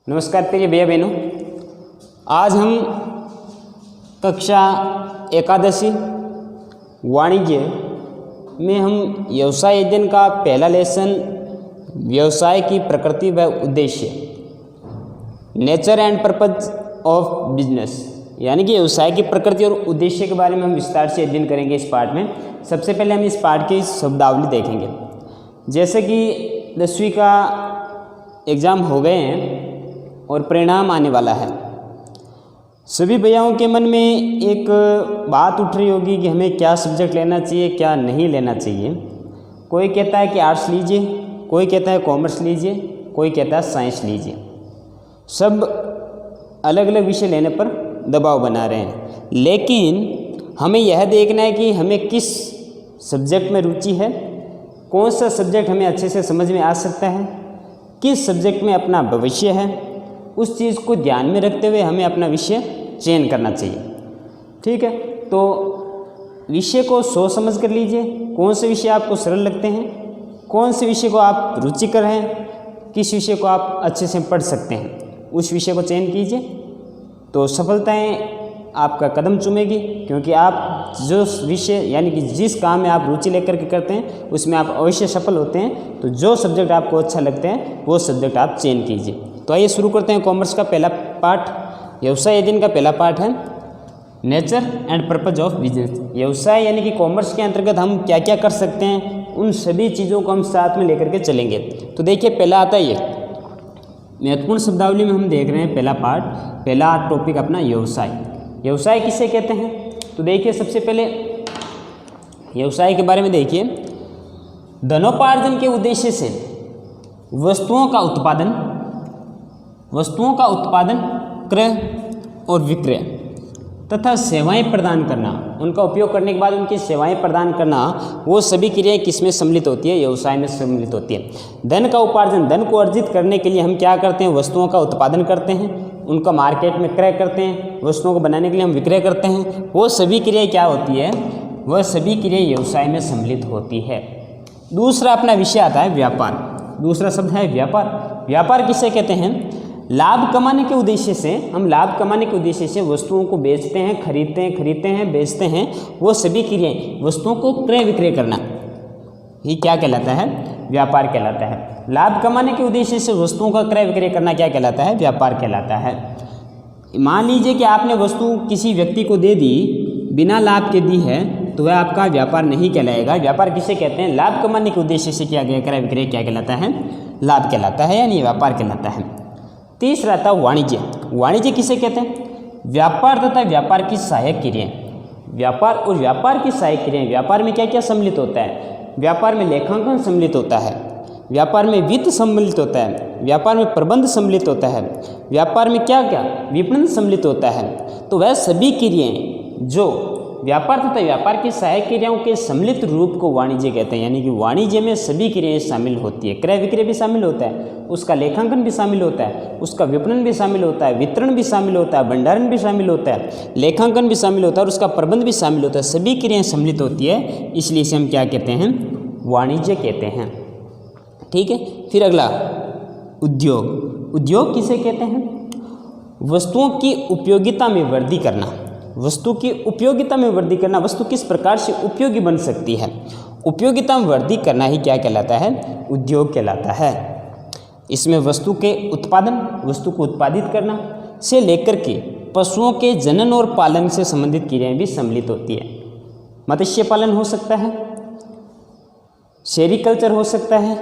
नमस्कार प्रिय भैया बहनों, आज हम कक्षा एकादशी वाणिज्य में हम व्यवसाय अध्ययन का पहला लेसन व्यवसाय की प्रकृति व उद्देश्य nature and purpose of business यानी कि व्यवसाय की प्रकृति और उद्देश्य के बारे में हम विस्तार से अध्ययन करेंगे इस पाठ में। सबसे पहले हम इस पाठ की शब्दावली देखेंगे। जैसे कि 10वीं का एग्ज़ाम हो गए हैं और परिणाम आने वाला है। सभी भैयाओं के मन में एक बात उठ रही होगी कि हमें क्या सब्जेक्ट लेना चाहिए, क्या नहीं लेना चाहिए। कोई कहता है कि आर्ट्स लीजिए, कोई कहता है कॉमर्स लीजिए, कोई कहता है साइंस लीजिए। सब अलग अलग विषय लेने पर दबाव बना रहे हैं, लेकिन हमें यह देखना है कि हमें किस सब्जेक्ट में रुचि है, कौन सा सब्जेक्ट हमें अच्छे से समझ में आ सकता है, किस सब्जेक्ट में अपना भविष्य है। उस चीज़ को ध्यान में रखते हुए हमें अपना विषय चयन करना चाहिए। ठीक है, तो विषय को सोच समझ कर लीजिए। कौन से विषय आपको सरल लगते हैं, कौन से विषय को आप रुचिकर हैं, किस विषय को आप अच्छे से पढ़ सकते हैं, उस विषय को चयन कीजिए। तो सफलताएं आपका कदम चूमेगी, क्योंकि आप जो विषय यानी कि जिस काम में आप रुचि लेकर के करते हैं उसमें आप अवश्य सफल होते हैं। तो जो सब्जेक्ट आपको अच्छा लगते हैं वो सब्जेक्ट आप चयन कीजिए। तो आइए शुरू करते हैं। कॉमर्स का पहला पाठ, व्यवसाय अध्ययन का पहला पाठ है nature and purpose of business. व्यवसाय यानी कि कॉमर्स के अंतर्गत हम क्या क्या कर सकते हैं, उन सभी चीज़ों को हम साथ में लेकर के चलेंगे। तो देखिए, पहला आता है ये महत्वपूर्ण शब्दावली में हम देख रहे हैं पहला पार्ट, पहला टॉपिक अपना व्यवसाय। व्यवसाय किसे कहते हैं? तो देखिए, सबसे पहले व्यवसाय के बारे में देखिए। धनोपार्जन के उद्देश्य से वस्तुओं का उत्पादन, क्रय और विक्रय तथा सेवाएं प्रदान करना, उनका उपयोग करने के बाद उनकी सेवाएं प्रदान करना, वो सभी क्रियाएं किसमें सम्मिलित होती है? व्यवसाय में सम्मिलित होती है। धन का उपार्जन, धन को अर्जित करने के लिए हम क्या करते हैं? वस्तुओं का उत्पादन करते हैं, उनका मार्केट में क्रय करते हैं, वस्तुओं को बनाने के लिए हम विक्रय करते हैं। वो सभी क्रियाएं क्या होती है? वह सभी क्रियाएं व्यवसाय में सम्मिलित होती है। दूसरा अपना विषय आता है व्यापार। दूसरा शब्द है व्यापार। व्यापार किसे कहते हैं? लाभ कमाने के उद्देश्य से, हम लाभ कमाने के उद्देश्य से वस्तुओं को बेचते हैं, खरीदते हैं, बेचते हैं। वो सभी क्रियाएं, वस्तुओं को क्रय विक्रय करना, ये क्या कहलाता है? व्यापार कहलाता है। लाभ कमाने के उद्देश्य से वस्तुओं का क्रय विक्रय करना क्या कहलाता है? व्यापार कहलाता है। मान लीजिए कि आपने वस्तु किसी व्यक्ति को दे दी, बिना लाभ के दी है, तो वह आपका व्यापार नहीं कहलाएगा। व्यापार किसे कहते हैं? लाभ कमाने के उद्देश्य से किया गया क्रय विक्रय क्या कहलाता है? लाभ कहलाता है, यानी व्यापार कहलाता है। तीसरा था वाणिज्य। वाणिज्य किसे कहते हैं? व्यापार तथा व्यापार की सहायक क्रियाएं। व्यापार और व्यापार की सहायक क्रियाएं, व्यापार में क्या क्या सम्मिलित होता है? व्यापार में लेखांकन सम्मिलित होता है, व्यापार में वित्त सम्मिलित होता है, व्यापार में प्रबंध सम्मिलित होता है, व्यापार में क्या क्या विपणन सम्मिलित होता है। तो वह सभी क्रियाएं जो व्यापार तथा व्यापार की सहायक क्रियाओं के सम्मिलित रूप को वाणिज्य कहते हैं। यानी कि वाणिज्य में सभी क्रियाएं शामिल होती है। क्रय विक्रय भी शामिल होता है, उसका लेखांकन भी शामिल होता है, उसका विपणन भी शामिल होता है, वितरण भी शामिल होता है, भंडारण भी शामिल होता है, लेखांकन भी शामिल होता है और उसका प्रबंध भी शामिल होता है। सभी क्रियाएं सम्मिलित होती है, इसलिए इसे हम क्या कहते हैं? वाणिज्य कहते हैं। ठीक है, फिर अगला उद्योग। उद्योग किसे कहते हैं? वस्तुओं की उपयोगिता में वृद्धि करना। वस्तु की उपयोगिता में वृद्धि करना, वस्तु किस प्रकार से उपयोगी बन सकती है, उपयोगिता में वृद्धि करना ही क्या कहलाता है? उद्योग कहलाता है। इसमें वस्तु के उत्पादन, वस्तु को उत्पादित करना से लेकर के पशुओं के जनन और पालन से संबंधित क्रियाएं भी सम्मिलित होती है। मत्स्य पालन हो सकता है, सेरिकल्चर हो सकता है,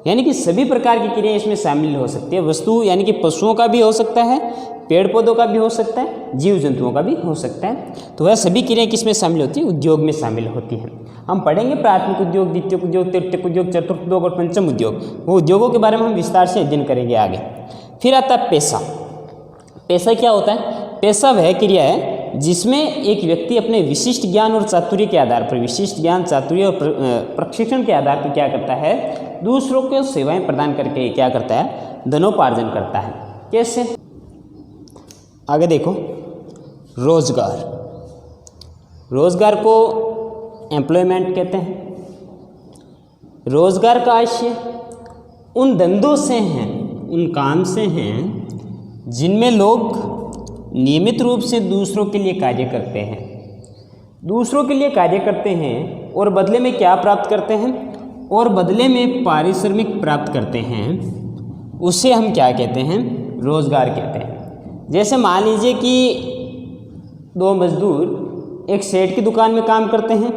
यानी कि सभी प्रकार की क्रियाएं इसमें शामिल हो सकती है। वस्तु यानी कि पशुओं का भी हो सकता है, पेड़ पौधों का भी हो सकता है, जीव जंतुओं का भी हो सकता है। तो वह सभी क्रियाएं किसमें शामिल होती है? उद्योग में शामिल होती हैं। हम पढ़ेंगे प्राथमिक उद्योग, द्वितीयक उद्योग, तृतीयक उद्योग, चतुर्थ उद्योग और पंचम उद्योग। वो उद्योगों के बारे में हम विस्तार से अध्ययन करेंगे आगे। फिर आता है पेशा। पेशा क्या होता है? पेशा वह क्रिया है जिसमें एक व्यक्ति अपने विशिष्ट ज्ञान और चातुर्य के आधार पर, विशिष्ट ज्ञान, चातुर्य और प्रशिक्षण के आधार पर क्या करता है? दूसरों को सेवाएं प्रदान करके क्या करता है? धनोपार्जन करता है। कैसे? आगे देखो, रोजगार। रोजगार को एम्प्लॉयमेंट कहते हैं। रोजगार का आशय उन धंधों से हैं उन काम से हैं जिनमें लोग नियमित रूप से दूसरों के लिए कार्य करते हैं। दूसरों के लिए कार्य करते हैं और बदले में क्या प्राप्त करते हैं, और बदले में पारिश्रमिक प्राप्त करते हैं, उसे हम क्या कहते हैं, रोजगार कहते हैं। जैसे मान लीजिए कि दो मजदूर एक सेठ की दुकान में काम करते हैं,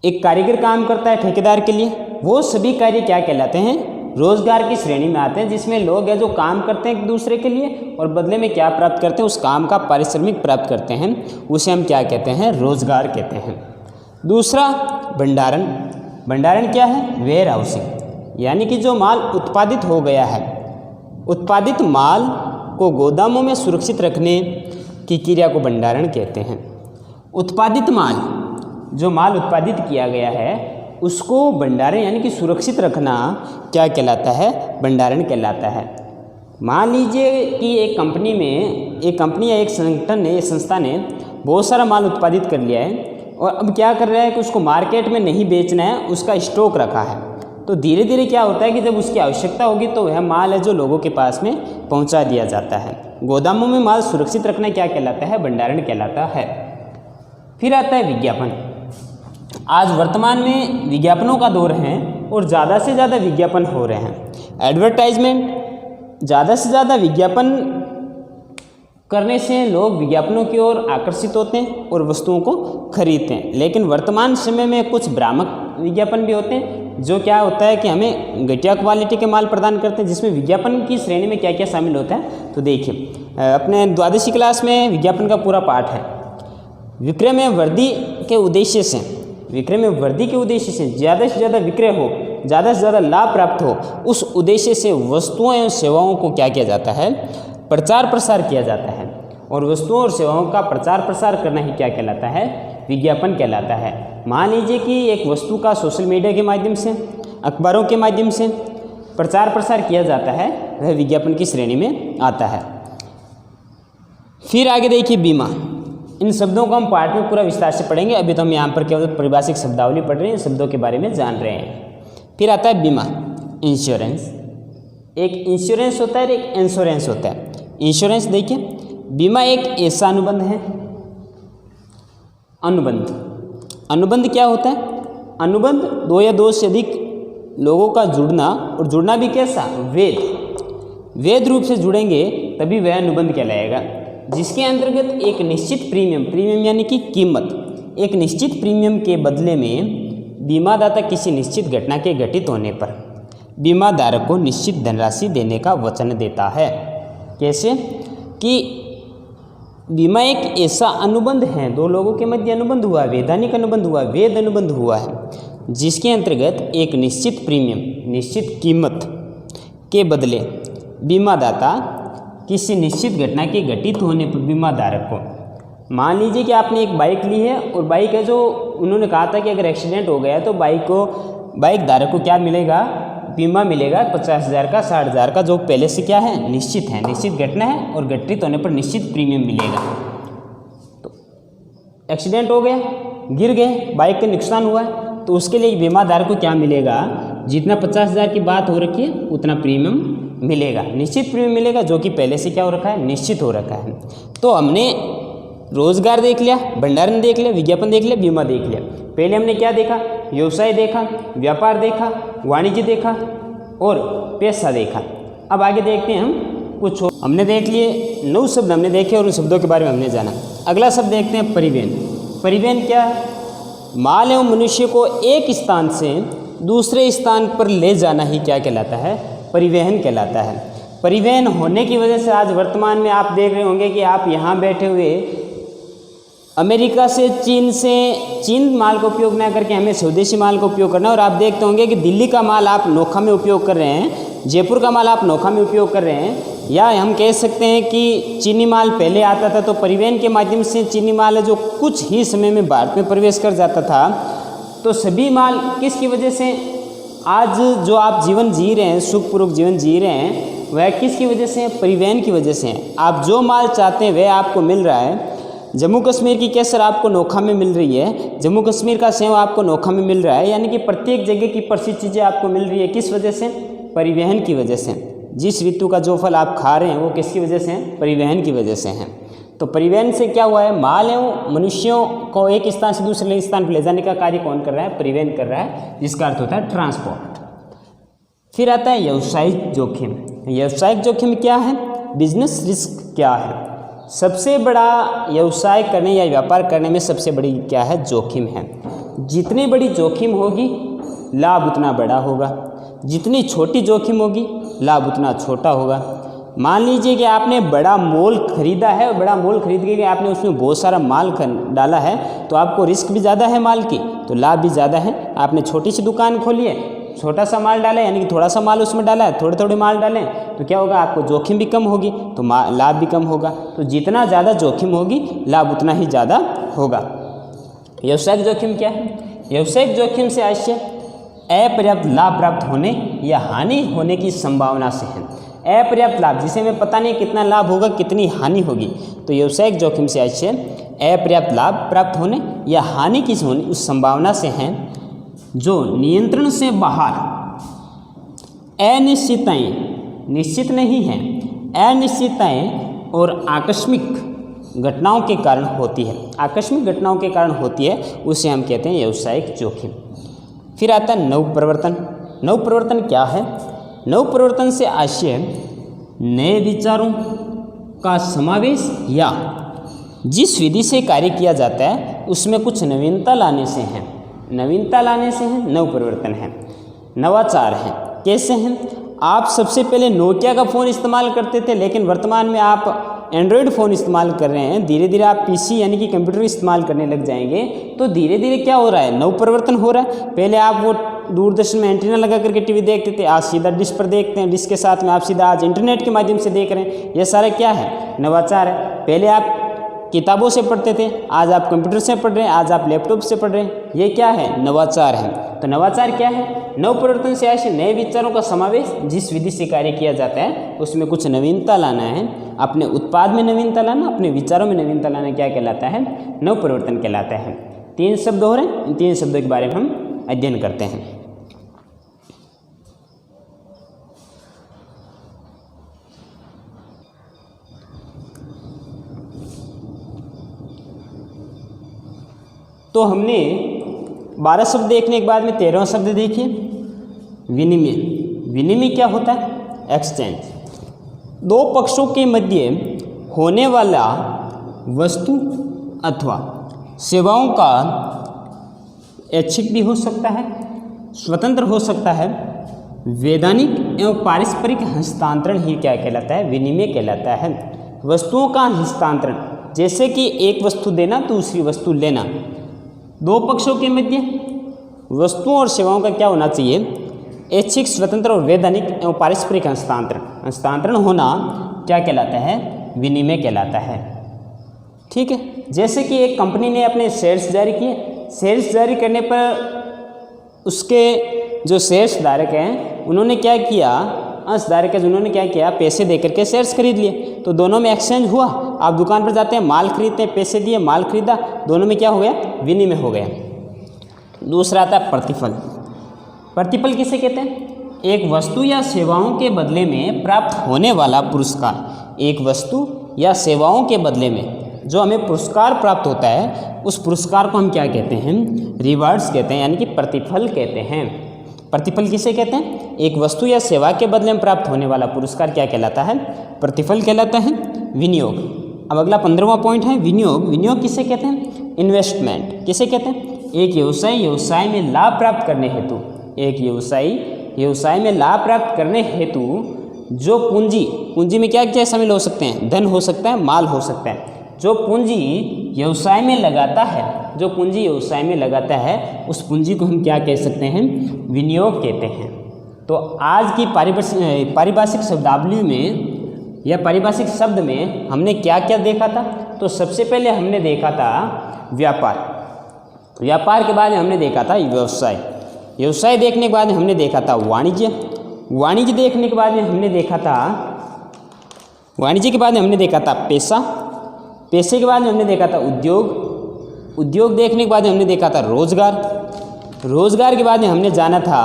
एक कारीगर काम करता है ठेकेदार के लिए, वो सभी कार्य क्या कहलाते हैं, रोजगार की श्रेणी में आते हैं, जिसमें लोग हैं जो काम करते हैं एक दूसरे के लिए और बदले में क्या प्राप्त करते हैं, उस काम का पारिश्रमिक प्राप्त करते हैं, उसे हम क्या कहते हैं, रोजगार कहते हैं। दूसरा भंडारण। भंडारण क्या है, वेयर हाउसिंग, यानी कि जो माल उत्पादित हो गया है, उत्पादित माल को गोदामों में सुरक्षित रखने की क्रिया को भंडारण कहते हैं। उत्पादित माल, जो माल उत्पादित किया गया है उसको भंडारण यानी कि सुरक्षित रखना क्या कहलाता है, भंडारण कहलाता है। मान लीजिए कि एक कंपनी या एक संगठन ने, संस्था ने बहुत सारा माल उत्पादित कर लिया है और अब क्या कर रहा है कि उसको मार्केट में नहीं बेचना है, उसका स्टॉक रखा है। तो धीरे धीरे क्या होता है कि जब उसकी आवश्यकता होगी तो वह माल है जो लोगों के पास में पहुंचा दिया जाता है। गोदामों में माल सुरक्षित रखना क्या कहलाता है, भंडारण कहलाता है। फिर आता है विज्ञापन। आज वर्तमान में विज्ञापनों का दौर है और ज़्यादा से ज़्यादा विज्ञापन हो रहे हैं। एडवर्टाइजमेंट, ज़्यादा से ज़्यादा विज्ञापन करने से लोग विज्ञापनों की ओर आकर्षित होते हैं और वस्तुओं को खरीदते हैं। लेकिन वर्तमान समय में कुछ भ्रामक विज्ञापन भी होते हैं, जो क्या होता है कि हमें घटिया क्वालिटी के माल प्रदान करते हैं, जिसमें विज्ञापन की श्रेणी में क्या क्या शामिल होता है। तो देखिए, अपने द्वादशी क्लास में विज्ञापन का पूरा पाठ है। विक्रय में वृद्धि के उद्देश्य से, विक्रय में वृद्धि के उद्देश्य से ज़्यादा से ज़्यादा विक्रय हो, ज़्यादा से ज़्यादा लाभ प्राप्त हो, उस उद्देश्य से वस्तुओं एवं सेवाओं को क्या किया जाता है, प्रचार प्रसार किया जाता है। और वस्तुओं और सेवाओं का प्रचार प्रसार करना ही क्या कहलाता है, विज्ञापन कहलाता है। मान लीजिए कि एक वस्तु का सोशल मीडिया के माध्यम से, अखबारों के माध्यम से प्रचार प्रसार किया जाता है, वह विज्ञापन की श्रेणी में आता है। फिर आगे देखिए बीमा। इन शब्दों को हम पाठ में पूरा विस्तार से पढ़ेंगे, अभी तो हम यहाँ पर केवल परिभाषिक शब्दावली पढ़ रहे हैं, शब्दों के बारे में जान रहे हैं। फिर आता है बीमा, इंश्योरेंस। एक इंश्योरेंस होता है, एक इंश्योरेंस होता है। इंश्योरेंस देखिए, बीमा एक ऐसा अनुबंध है। अनुबंध क्या होता है, अनुबंध दो या दो से अधिक लोगों का जुड़ना, और जुड़ना भी कैसा, वैध रूप से जुड़ेंगे तभी वह अनुबंध कहलाएगा, जिसके अंतर्गत एक निश्चित प्रीमियम यानी कि कीमत, एक निश्चित प्रीमियम के बदले में बीमादाता किसी निश्चित घटना के घटित होने पर बीमाधारक को निश्चित धनराशि देने का वचन देता है। कैसे कि बीमा एक ऐसा अनुबंध है, दो लोगों के मध्य अनुबंध हुआ, वैधानिक अनुबंध हुआ, वैध अनुबंध हुआ है, जिसके अंतर्गत एक निश्चित प्रीमियम, निश्चित कीमत के बदले बीमादाता किसी निश्चित घटना के घटित होने पर बीमाधारक को, मान लीजिए कि आपने एक बाइक ली है और बाइक है जो उन्होंने कहा था कि अगर एक्सीडेंट हो गया तो बाइक धारक को क्या मिलेगा, बीमा मिलेगा 50,000 का, 60,000 का, जो पहले से क्या है, निश्चित है, निश्चित घटना है और घटित होने पर निश्चित प्रीमियम मिलेगा। तो एक्सीडेंट हो गया, गिर गए, बाइक का नुकसान हुआ है, तो उसके लिए बीमाधारक को क्या मिलेगा, जितना 50,000 की बात हो रखी है उतना प्रीमियम मिलेगा, निश्चित प्रीमियम मिलेगा, जो कि पहले से क्या हो रखा है, निश्चित हो रखा है। तो हमने रोजगार देख लिया, भंडारण देख लिया, विज्ञापन देख लिया, बीमा देख लिया। पहले हमने क्या देखा, व्यवसाय देखा, व्यापार देखा, वाणिज्य देखा और पैसा देखा। अब आगे देखते हैं हम कुछ और। हमने देख लिए 9 शब्द हमने देखे और उन शब्दों के बारे में हमने जाना। अगला शब्द देखते हैं परिवहन। परिवहन क्या है, माल एवं मनुष्य को एक स्थान से दूसरे स्थान पर ले जाना ही क्या कहलाता है, परिवहन कहलाता है। परिवहन होने की वजह से आज वर्तमान में आप देख रहे होंगे कि आप यहाँ बैठे हुए अमेरिका से, चीन माल का उपयोग ना करके हमें स्वदेशी माल का उपयोग करना है। और आप देखते होंगे कि दिल्ली का माल आप नोखा में उपयोग कर रहे हैं, जयपुर का माल आप नोखा में उपयोग कर रहे हैं, या हम कह सकते हैं कि चीनी माल पहले आता था तो परिवहन के माध्यम से चीनी माल है जो कुछ ही समय में भारत में प्रवेश कर जाता था। तो सभी माल किसकी वजह से आज जो आप जीवन जी रहे हैं, सुखपूर्वक जीवन जी रहे हैं, वह किसकी वजह से, परिवहन की वजह से। आप जो माल चाहते हैं वह आपको मिल रहा है। जम्मू कश्मीर की केसर आपको नोखा में मिल रही है, जम्मू कश्मीर का सेव आपको नोखा में मिल रहा है, यानी कि प्रत्येक जगह की प्रसिद्ध चीज़ें आपको मिल रही है। किस वजह से, परिवहन की वजह से। जिस ऋतु का जो फल आप खा रहे हैं वो किसकी वजह से है? परिवहन की वजह से है। तो परिवहन से क्या हुआ है? माल एवं मनुष्यों को एक स्थान से दूसरे स्थान पर ले जाने का कार्य कौन कर रहा है? परिवहन कर रहा है, जिसका अर्थ होता है ट्रांसपोर्ट। फिर आता है व्यावसायिक जोखिम। व्यावसायिक जोखिम क्या है? बिजनेस रिस्क क्या है? सबसे बड़ा व्यवसाय करने या व्यापार करने में सबसे बड़ी क्या है? जोखिम है। जितनी बड़ी जोखिम होगी लाभ उतना बड़ा होगा, जितनी छोटी जोखिम होगी लाभ उतना छोटा होगा। मान लीजिए कि आपने बड़ा मॉल खरीदा है और बड़ा मॉल खरीद के आपने उसमें बहुत सारा माल डाला है, तो आपको रिस्क भी ज़्यादा है माल की, तो लाभ भी ज़्यादा है। आपने छोटी सी दुकान खोली है, छोटा सा माल डाला है, यानी कि थोड़ा सा माल उसमें डाला है, थोड़े थोड़े माल डालें, तो क्या होगा? आपको जोखिम भी कम होगी तो लाभ भी कम होगा। तो जितना ज़्यादा जोखिम होगी लाभ उतना ही ज़्यादा होगा। व्यावसायिक जोखिम क्या है? व्यावसायिक जोखिम से आशय अपर्याप्त लाभ प्राप्त होने या हानि होने की संभावना से है। अपर्याप्त लाभ, जिसे हमें पता नहीं कितना लाभ होगा, कितनी हानि होगी, तो व्यावसायिक जोखिम से आशय अपर्याप्त लाभ प्राप्त होने या हानि की होने उस संभावना से है जो नियंत्रण से बाहर, अनिश्चितताएं, निश्चित नहीं है, अनिश्चितताएं और आकस्मिक घटनाओं के कारण होती है। आकस्मिक घटनाओं के कारण होती है, उसे हम कहते हैं व्यावसायिक जोखिम। फिर आता है नवप्रवर्तन। नवप्रवर्तन क्या है? नवप्रवर्तन से आशय नए विचारों का समावेश या जिस विधि से कार्य किया जाता है उसमें कुछ नवीनता लाने से है। नवीनता लाने से है, नवप्रवर्तन है, नवाचार है। कैसे हैं? आप सबसे पहले नोकिया का फ़ोन इस्तेमाल करते थे, लेकिन वर्तमान में आप एंड्रॉयड फ़ोन इस्तेमाल कर रहे हैं। धीरे धीरे आप पीसी यानी कि कंप्यूटर इस्तेमाल करने लग जाएंगे, तो धीरे धीरे क्या हो रहा है? नवप्रवर्तन हो रहा है। पहले आप वो दूरदर्शन में एंटीना लगा करके टीवी देखते थे, आज सीधा डिश पर देखते हैं, डिश के साथ में आप सीधा आज इंटरनेट के माध्यम से देख रहे हैं। ये सारा क्या है? नवाचार है। पहले आप किताबों से पढ़ते थे, आज आप कंप्यूटर से पढ़ रहे हैं, आज आप लैपटॉप से पढ़ रहे हैं। ये क्या है? नवाचार है। तो नवाचार क्या है? नवप्रवर्तन से ऐसे नए विचारों का समावेश, जिस विधि से कार्य किया जाता है उसमें कुछ नवीनता लाना है। अपने उत्पाद में नवीनता लाना, अपने विचारों में नवीनता लाना क्या कहलाता है? नवप्रवर्तन कहलाता है। 3 शब्द हो रहे हैं, इन 3 शब्दों के बारे में हम अध्ययन करते हैं। तो हमने 12 शब्द देखने के बाद में 13वां शब्द देखिए, विनिमय। विनिमय क्या होता है? एक्सचेंज। दो पक्षों के मध्य होने वाला वस्तु अथवा सेवाओं का ऐच्छिक भी हो सकता है, स्वतंत्र हो सकता है। वैधानिक एवं पारस्परिक हस्तांतरण ही क्या कहलाता है? विनिमय कहलाता है। वस्तुओं का हस्तांतरण, जैसे कि एक वस्तु देना दूसरी वस्तु लेना। दो पक्षों के मध्य वस्तुओं और सेवाओं का क्या होना चाहिए? ऐच्छिक, स्वतंत्र और वैधानिक एवं पारस्परिक हस्तांतरण। हस्तांतरण होना क्या कहलाता है? विनिमय कहलाता है। ठीक है। जैसे कि एक कंपनी ने अपने शेयर्स जारी किए, शेयर्स जारी करने पर उसके जो शेयर्स धारक हैं उन्होंने क्या किया? अंशधारक उन्होंने क्या किया? पैसे दे करके शेयर्स खरीद लिए। तो दोनों में एक्सचेंज हुआ। आप दुकान पर जाते हैं, माल खरीदते हैं, पैसे दिए, माल खरीदा, दोनों में क्या हो गया? विनिमय हो गया। दूसरा आता है प्रतिफल। प्रतिफल किसे कहते हैं? एक वस्तु या सेवाओं के बदले में प्राप्त होने वाला पुरस्कार। एक वस्तु या सेवाओं के बदले में जो हमें पुरस्कार प्राप्त होता है, उस पुरस्कार को हम क्या कहते हैं? रिवार्ड्स कहते हैं, यानी कि प्रतिफल कहते हैं। प्रतिफल किसे कहते हैं? एक वस्तु या सेवा के बदले में प्राप्त होने वाला पुरस्कार क्या कहलाता है? प्रतिफल कहलाता है। विनियोग। अब अगला 15वां पॉइंट है विनियोग। विनियोग किसे कहते हैं? इन्वेस्टमेंट। किसे कहते हैं? एक व्यवसाय में लाभ प्राप्त करने हेतु, एक व्यवसाय में लाभ प्राप्त करने हेतु जो पूंजी में क्या क्या शामिल हो सकते हैं? धन हो सकता है, माल हो सकता है। जो पूंजी व्यवसाय में लगाता है, जो पूंजी व्यवसाय में लगाता है, उस पूंजी को हम क्या कह सकते हैं? विनियोग कहते हैं। तो आज की पारिभाषिक शब्दावली में या पारिभाषिक शब्द में हमने क्या क्या देखा था? तो सबसे पहले हमने देखा था व्यापार। व्यापार के बाद हमने देखा था व्यवसाय। व्यवसाय देखने के बाद हमने देखा था वाणिज्य। वाणिज्य देखने के बाद में हमने देखा था वाणिज्य के बाद में हमने देखा था पेशा। पेशे के बाद में हमने देखा था उद्योग। उद्योग देखने के बाद में हमने देखा था रोजगार। रोजगार के बाद में हमने जाना था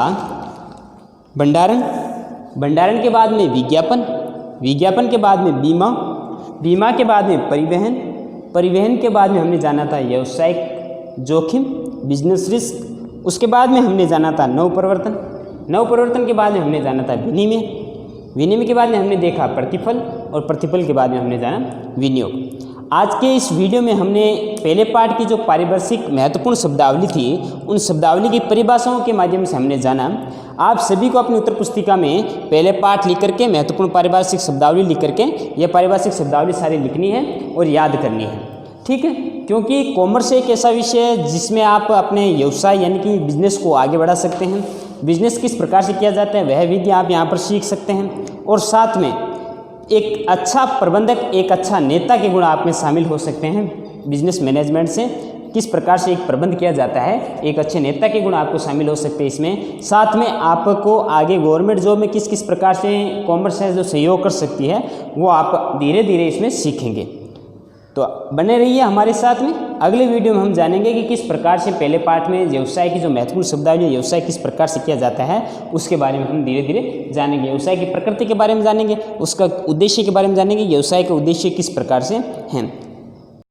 भंडारण। भंडारण के बाद में विज्ञापन, विज्ञापन के बाद में बीमा, बीमा के बाद में परिवहन, परिवहन के बाद में हमने जाना था व्यावसायिक जोखिम, बिजनेस रिस्क। उसके बाद में हमने जाना था नवप्रवर्तन, नवप्रवर्तन के बाद में हमने जाना था विनिमय, विनिमय के बाद में हमने देखा प्रतिफल, और प्रतिफल के बाद में हमने जाना विनियोग। आज के इस वीडियो में हमने पहले पार्ट की जो पारिभाषिक महत्वपूर्ण शब्दावली थी उन शब्दावली की परिभाषाओं के माध्यम से हमने जाना। आप सभी को अपनी उत्तर पुस्तिका में पहले पार्ट लिख करके महत्वपूर्ण पारिभाषिक शब्दावली लिख करके यह पारिभाषिक शब्दावली सारी लिखनी है और याद करनी है, ठीक है। क्योंकि कॉमर्स एक ऐसा विषय है जिसमें आप अपने व्यवसाय यानी कि बिजनेस को आगे बढ़ा सकते हैं। बिजनेस किस प्रकार से किया जाता है वह विधि आप यहाँ पर सीख सकते हैं, और साथ में एक अच्छा प्रबंधक, एक अच्छा नेता के गुण आप में शामिल हो सकते हैं। बिजनेस मैनेजमेंट से किस प्रकार से एक प्रबंध किया जाता है, एक अच्छे नेता के गुण आपको शामिल हो सकते हैं इसमें। साथ में आपको आगे गवर्नमेंट जॉब में किस किस प्रकार से कॉमर्स है जो सहयोग कर सकती है वो आप धीरे धीरे इसमें सीखेंगे। तो बने रहिए हमारे साथ में। अगले वीडियो में हम जानेंगे कि किस प्रकार से पहले पार्ट में व्यवसाय की जो महत्वपूर्ण शब्दावली है, व्यवसाय किस प्रकार से किया जाता है उसके बारे में हम धीरे धीरे जानेंगे। व्यवसाय की प्रकृति के बारे में जानेंगे, उसका उद्देश्य के बारे में जानेंगे, व्यवसाय के उद्देश्य किस प्रकार से हैं।